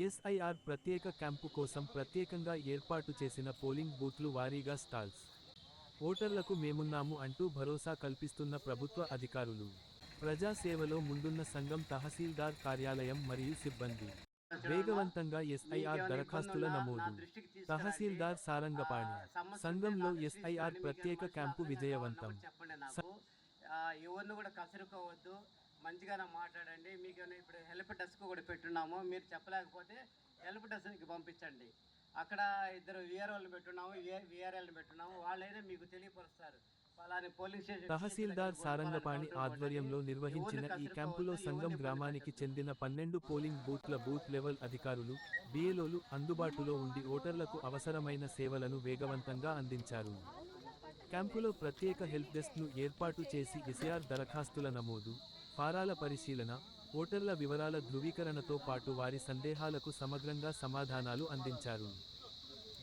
SIR ప్రత్యేక camp కోసం ప్రత్యేకంగా ఏర్పాటు చేసిన పోలింగ్ బూత్లు వారీగా స్టాల్స్. ఓటర్లకు మేమున్నాము అంటూ భరోసా కల్పిస్తున్న ప్రభుత్వ అధికారులు. ప్రజా సేవలో ముందున్న సంఘం తహసీల్దార్ కార్యాలయం మరియు సిబ్బంది. వేగవంతంగా ఎస్ఐఆర్ దరఖాస్తుల నమోదు. తహసీల్దార్ సారంగపాణి. సంఘంలో ఎస్ఐఆర్ ప్రత్యేక క్యాంపు విజయవంతం. ఎవరిని కూడా కసురుకోవద్దు, మంచిగానే మాట్లాడండి. మీకు ఇప్పుడు హెల్ప్ డెస్క్ కూడా పెట్టున్నాము, మీరు చెప్పలేకపోతే హెల్ప్ డెస్క్కి పంపించండి. అక్కడ ఇద్దరు విఆర్ఓలు పెట్టున్నాము, విఆర్ఎల్ని పెట్టున్నాము, వాళ్ళైనా మీకు తెలియపరుస్తారు. తహసీల్దార్ సారంగపాణి ఆధ్వర్యంలో నిర్వహించిన ఈ క్యాంపులో సంఘం గ్రామానికి చెందిన 12 పోలింగ్ బూత్ల బూత్ లెవెల్ అధికారులు, బిఎల్ఓలు అందుబాటులో ఉండి ఓటర్లకు అవసరమైన సేవలను వేగవంతంగా అందించారు. క్యాంపులో ప్రత్యేక హెల్ప్ డెస్క్ను ఏర్పాటు చేసి ఎస్ఐఆర్ దరఖాస్తుల నమోదు, ఫారాల పరిశీలన, ఓటర్ల వివరాల ధృవీకరణతో పాటు వారి సందేహాలకు సమగ్రంగా సమాధానాలు అందించారు.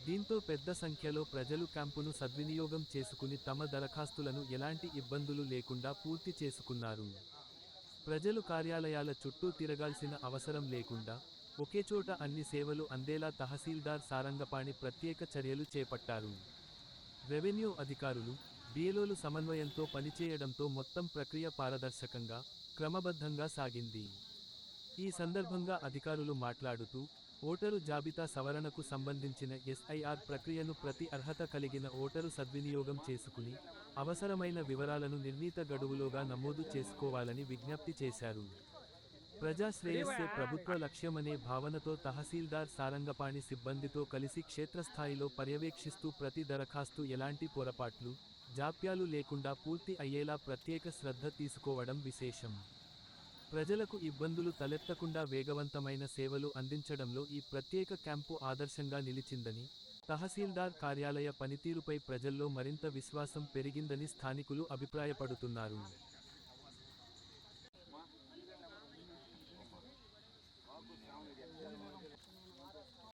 దీంతో పెద్ద సంఖ్యలో ప్రజలు క్యాంపును సద్వినియోగం చేసుకుని తమ దరఖాస్తులను ఎలాంటి ఇబ్బందులు లేకుండా పూర్తి చేసుకున్నారు. ప్రజలు కార్యాలయాల చుట్టూ తిరగాల్సిన అవసరం లేకుండా ఒకేచోట అన్ని సేవలు అందేలా తహసీల్దార్ సారంగపాణి ప్రత్యేక చర్యలు చేపట్టారు. రెవెన్యూ అధికారులు, బిఎల్ఓలు సమన్వయంతో పనిచేయడంతో మొత్తం ప్రక్రియ పారదర్శకంగా, క్రమబద్ధంగా సాగింది. ఈ సందర్భంగా అధికారులు మాట్లాడుతూ, ఓటరు జాబితా సవరణకు సంబంధించిన ఎస్ఐఆర్ ప్రక్రియను ప్రతి అర్హత కలిగిన ఓటరు సద్వినియోగం చేసుకుని, అవసరమైన వివరాలను నిర్ణీత గడువులోగా నమోదు చేసుకోవాలని విజ్ఞప్తి చేశారు. ప్రజా శ్రేయస్సే ప్రభుత్వ లక్ష్యమనే భావనతో తహసీల్దార్ సారంగపాణి సిబ్బందితో కలిసి క్షేత్రస్థాయిలో పర్యవేక్షిస్తూ ప్రతి దరఖాస్తు ఎలాంటి పొరపాట్లు, జాప్యాలు లేకుండా పూర్తి అయ్యేలా ప్రత్యేక శ్రద్ధ తీసుకోవడం విశేషం. ప్రజలకు ఇబ్బందులు తలెత్తకుండా వేగవంతమైన సేవలు అందించడంలో ఈ ప్రత్యేక క్యాంపు ఆదర్శంగా నిలిచిందని, తహసీల్దార్ కార్యాలయ పనితీరుపై ప్రజల్లో మరింత విశ్వాసం పెరిగిందని స్థానికులు అభిప్రాయపడుతున్నారు.